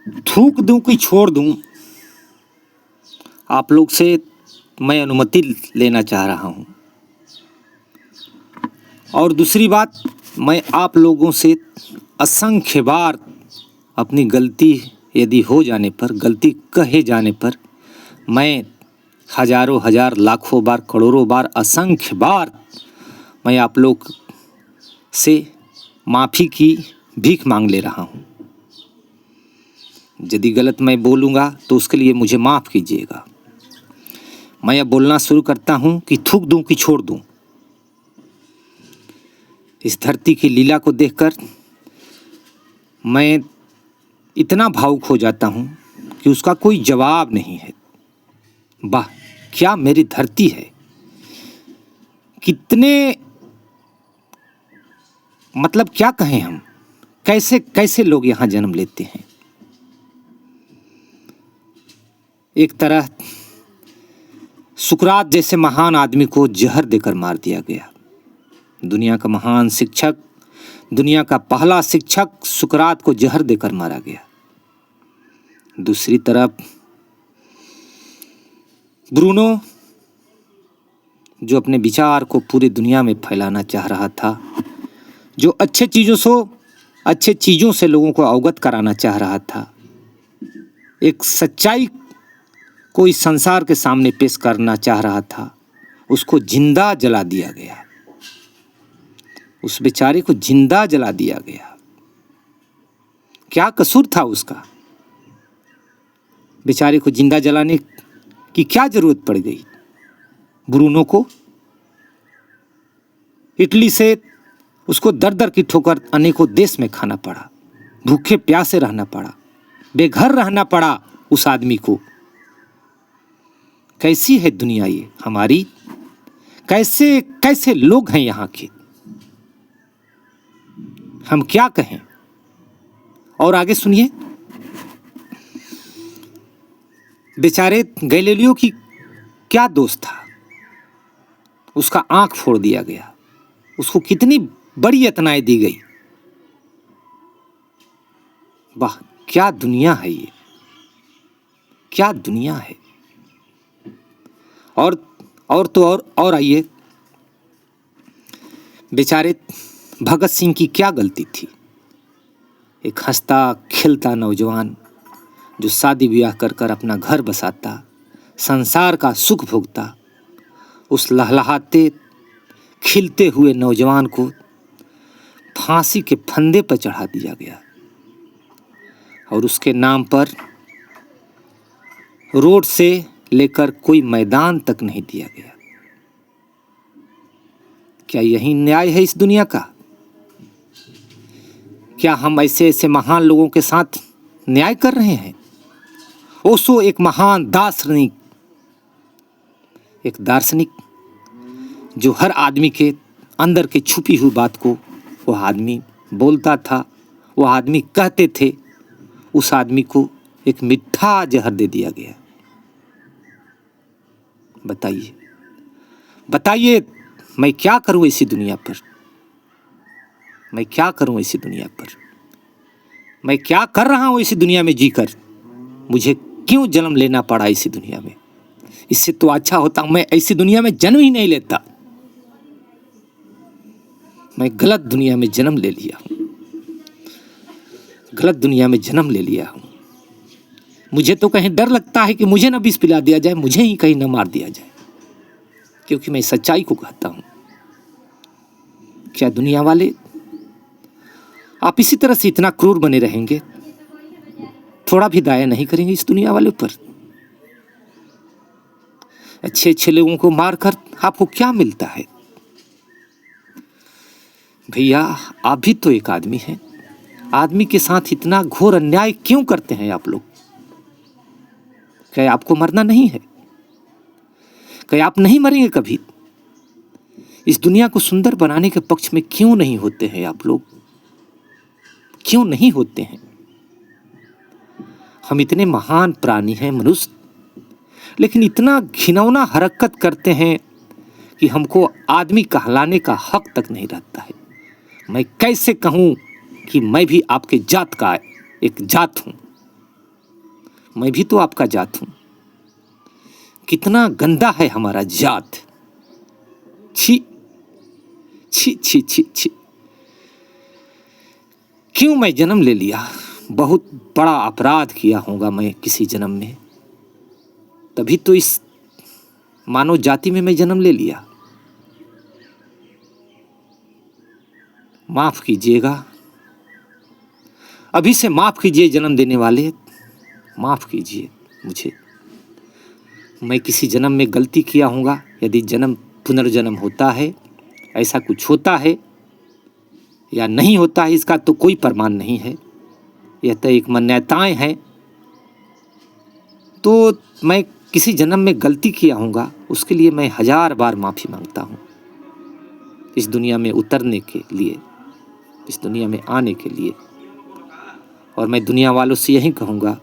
थूक दूं कि छोड़ दूं, आप लोग से मैं अनुमति लेना चाह रहा हूं। और दूसरी बात, मैं आप लोगों से असंख्य बार अपनी गलती यदि हो जाने पर, गलती कहे जाने पर, मैं हजारों हजार लाखों बार करोड़ों बार असंख्य बार मैं आप लोग से माफ़ी की भीख मांग ले रहा हूं। यदि गलत मैं बोलूँगा तो उसके लिए मुझे माफ़ कीजिएगा। मैं अब बोलना शुरू करता हूं कि थूक दूं कि छोड़ दूं। इस धरती की लीला को देखकर मैं इतना भावुक हो जाता हूं कि उसका कोई जवाब नहीं है। वाह, क्या मेरी धरती है! कितने, मतलब क्या कहें हम, कैसे कैसे लोग यहाँ जन्म लेते हैं। एक तरह सुकरात जैसे महान आदमी को जहर देकर मार दिया गया। दुनिया का महान शिक्षक, दुनिया का पहला शिक्षक सुकरात को जहर देकर मारा गया। दूसरी तरफ ब्रूनो, जो अपने विचार को पूरी दुनिया में फैलाना चाह रहा था, जो अच्छे चीज़ों से लोगों को अवगत कराना चाह रहा था, एक सच्चाई को इस संसार के सामने पेश करना चाह रहा था, उसको जिंदा जला दिया गया। उस बेचारे को जिंदा जला दिया गया। क्या कसूर था उसका? बेचारे को जिंदा जलाने की क्या जरूरत पड़ गई? ब्रूनो को इटली से उसको दर दर की ठोकर अनेकों देश में खाना पड़ा, भूखे प्यासे रहना पड़ा, बेघर रहना पड़ा उस आदमी को। कैसी है दुनिया ये हमारी? कैसे कैसे लोग हैं यहाँ के, हम क्या कहें। और आगे सुनिए, बेचारे गैलीलियो की क्या दोष था? उसका आंख फोड़ दिया गया, उसको कितनी बड़ी यातनाएं दी गई। वाह, क्या दुनिया है ये, क्या दुनिया है। और तो और आइए, बेचारे भगत सिंह की क्या गलती थी? एक हंसता खिलता नौजवान जो शादी ब्याह कर कर अपना घर बसाता, संसार का सुख भोगता, उस लहलहाते खिलते हुए नौजवान को फांसी के फंदे पर चढ़ा दिया गया और उसके नाम पर रोड से लेकर कोई मैदान तक नहीं दिया गया। क्या यही न्याय है इस दुनिया का? क्या हम ऐसे ऐसे महान लोगों के साथ न्याय कर रहे हैं? ओशो एक महान दार्शनिक, एक दार्शनिक जो हर आदमी के अंदर के छुपी हुई बात को वह आदमी बोलता था, वह आदमी कहते थे, उस आदमी को एक मीठा जहर दे दिया गया। बताइए बताइए, मैं क्या करूं ऐसी दुनिया पर? मैं क्या करूं ऐसी दुनिया पर? मैं क्या कर रहा हूं ऐसी दुनिया में जीकर? मुझे क्यों जन्म लेना पड़ा इसी दुनिया में? इससे तो अच्छा होता मैं ऐसी दुनिया में जन्म ही नहीं लेता। मैं गलत दुनिया में जन्म ले लिया हूं, गलत दुनिया में जन्म ले लिया हूं। मुझे तो कहीं डर लगता है कि मुझे न विष पिला दिया जाए, मुझे ही कहीं न मार दिया जाए, क्योंकि मैं सच्चाई को कहता हूं। क्या दुनिया वाले आप इसी तरह से इतना क्रूर बने रहेंगे? थोड़ा भी दया नहीं करेंगे इस दुनिया वाले पर? अच्छे अच्छे लोगों को मारकर आपको क्या मिलता है? भैया, आप भी तो एक आदमी हैं। आदमी के साथ इतना घोर अन्याय क्यों करते हैं आप लोग? क्या आपको मरना नहीं है? क्या आप नहीं मरेंगे कभी? इस दुनिया को सुंदर बनाने के पक्ष में क्यों नहीं होते हैं आप लोग? क्यों नहीं होते हैं? हम इतने महान प्राणी हैं मनुष्य, लेकिन इतना घिनौना हरकत करते हैं कि हमको आदमी कहलाने का हक तक नहीं रहता है। मैं कैसे कहूं कि मैं भी आपके जात का एक जात हूं? मैं भी तो आपका जात हूँ। कितना गंदा है हमारा जात। छी छी छी छी छी। क्यों मैं जन्म ले लिया? बहुत बड़ा अपराध किया होगा मैं किसी जन्म में, तभी तो इस मानव जाति में मैं जन्म ले लिया। माफ कीजिएगा, अभी से माफ कीजिए जन्म देने वाले, माफ कीजिए मुझे। मैं किसी जन्म में गलती किया होगा। यदि जन्म पुनर्जन्म होता है, ऐसा कुछ होता है या नहीं होता है, इसका तो कोई प्रमाण नहीं है, यह तो एक मान्यताएं हैं। तो मैं किसी जन्म में गलती किया होगा, उसके लिए मैं 1000 बार माफ़ी मांगता हूँ। इस दुनिया में उतरने के लिए, इस दुनिया में आने के लिए। और मैं दुनिया वालों से यही कहूँगा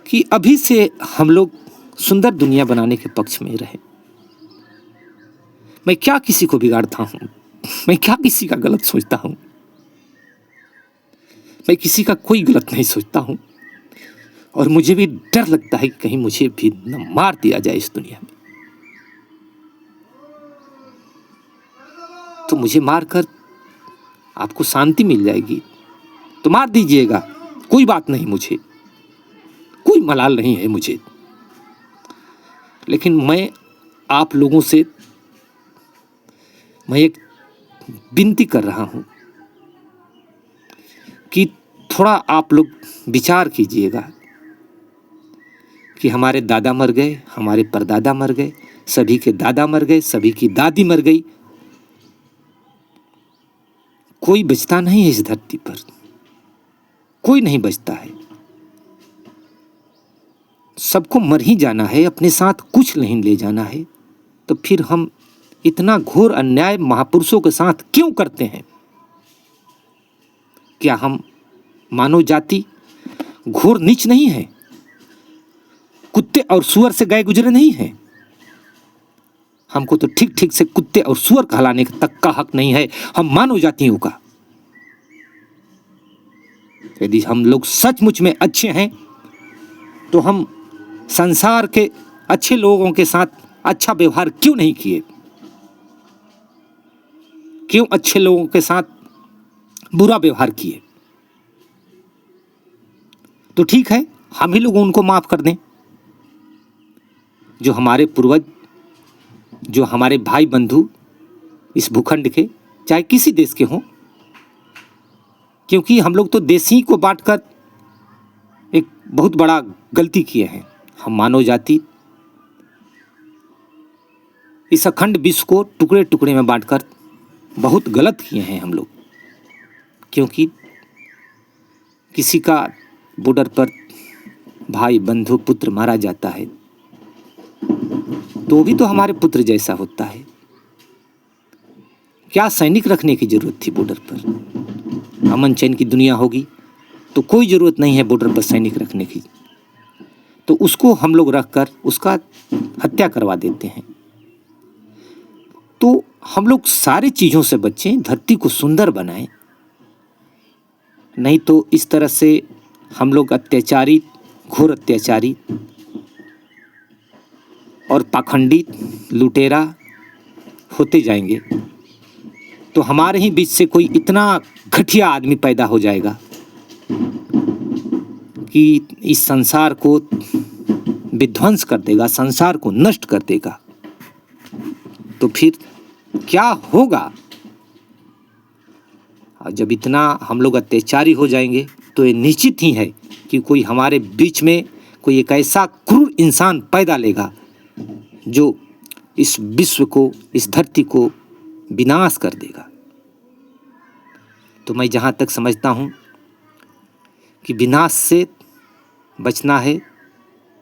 कि अभी से हम लोग सुंदर दुनिया बनाने के पक्ष में रहें। मैं क्या किसी को बिगाड़ता हूँ? मैं क्या किसी का गलत सोचता हूँ? मैं किसी का कोई गलत नहीं सोचता हूँ। और मुझे भी डर लगता है कि कहीं मुझे भी न मार दिया जाए इस दुनिया में। तो मुझे मारकर आपको शांति मिल जाएगी तो मार दीजिएगा, कोई बात नहीं, मुझे कोई मलाल नहीं है मुझे। लेकिन मैं आप लोगों से मैं एक विनती कर रहा हूं कि थोड़ा आप लोग विचार कीजिएगा कि हमारे दादा मर गए, हमारे परदादा मर गए, सभी के दादा मर गए, सभी की दादी मर गई। कोई बचता नहीं है इस धरती पर, कोई नहीं बचता है। सबको मर ही जाना है, अपने साथ कुछ नहीं ले जाना है। तो फिर हम इतना घोर अन्याय महापुरुषों के साथ क्यों करते हैं? क्या हम मानव जाति घोर नीच नहीं है? कुत्ते और सुअर से गए गुजरे नहीं हैं? हमको तो ठीक ठीक से कुत्ते और सुअर कहलाने तक का हक नहीं है हम मानव जातियों का। यदि हम लोग सचमुच में अच्छे हैं तो हम संसार के अच्छे लोगों के साथ अच्छा व्यवहार क्यों नहीं किए? क्यों अच्छे लोगों के साथ बुरा व्यवहार किए? तो ठीक है, हम ही लोग उनको माफ कर दें। जो हमारे पूर्वज, जो हमारे भाई बंधु इस भूखंड के, चाहे किसी देश के हों, क्योंकि हम लोग तो देश ही को बांटकर एक बहुत बड़ा गलती किए हैं। हम मानव जाति इस अखंड विश्व को टुकड़े टुकड़े में बांटकर बहुत गलत किए हैं हम लोग। क्योंकि किसी का बॉर्डर पर भाई बंधु पुत्र मारा जाता है तो भी तो हमारे पुत्र जैसा होता है। क्या सैनिक रखने की जरूरत थी बॉर्डर पर? अमन चैन की दुनिया होगी तो कोई जरूरत नहीं है बॉर्डर पर सैनिक रखने की। तो उसको हम लोग रखकर उसका हत्या करवा देते हैं। तो हम लोग सारी चीज़ों से बचें, धरती को सुंदर बनाएं। नहीं तो इस तरह से हम लोग अत्याचारी, घोर अत्याचारी और पाखंडी लुटेरा होते जाएंगे। तो हमारे ही बीच से कोई इतना घटिया आदमी पैदा हो जाएगा कि इस संसार को विध्वंस कर देगा, संसार को नष्ट कर देगा। तो फिर क्या होगा? और जब इतना हम लोग अत्याचारी हो जाएंगे तो ये निश्चित ही है कि कोई हमारे बीच में कोई एक ऐसा क्रूर इंसान पैदा लेगा जो इस विश्व को, इस धरती को विनाश कर देगा। तो मैं जहाँ तक समझता हूँ कि विनाश से बचना है,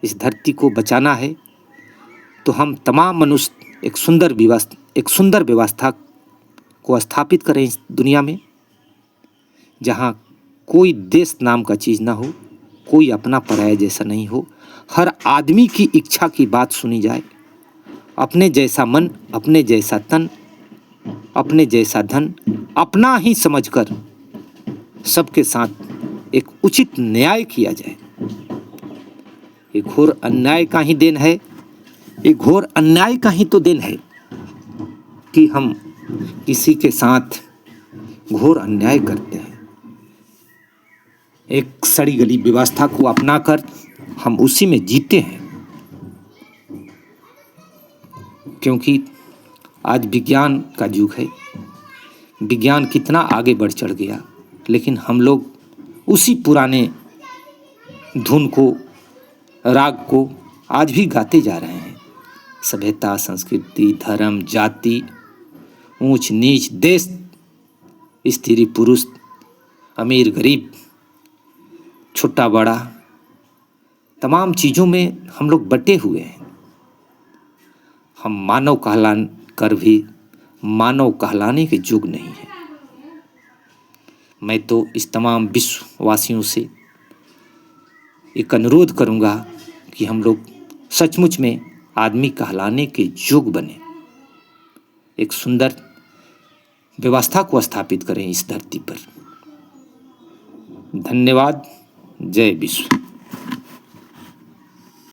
इस धरती को बचाना है, तो हम तमाम मनुष्य एक सुंदर व्यवस्था को स्थापित करें इस दुनिया में, जहाँ कोई देश नाम का चीज़ ना हो, कोई अपना पराया जैसा नहीं हो, हर आदमी की इच्छा की बात सुनी जाए। अपने जैसा मन, अपने जैसा तन, अपने जैसा धन, अपना ही समझकर सबके साथ एक उचित न्याय किया जाए। ये घोर अन्याय का ही देन है, ये घोर अन्याय का ही तो देन है कि हम किसी के साथ घोर अन्याय करते हैं। एक सड़ी गली व्यवस्था को अपनाकर हम उसी में जीते हैं, क्योंकि आज विज्ञान का युग है। विज्ञान कितना आगे बढ़ चढ़ गया, लेकिन हम लोग उसी पुराने धुन को, राग को आज भी गाते जा रहे हैं। सभ्यता, संस्कृति, धर्म, जाति, ऊंच नीच, देश, स्त्री पुरुष, अमीर गरीब, छोटा बड़ा, तमाम चीज़ों में हम लोग बटे हुए हैं। हम मानव कहला कर भी मानव कहलाने के योग्य नहीं है। मैं तो इस तमाम विश्ववासियों से एक अनुरोध करूंगा कि हम लोग सचमुच में आदमी कहलाने के योग्य बने, एक सुंदर व्यवस्था को स्थापित करें इस धरती पर। धन्यवाद। जय विश्व।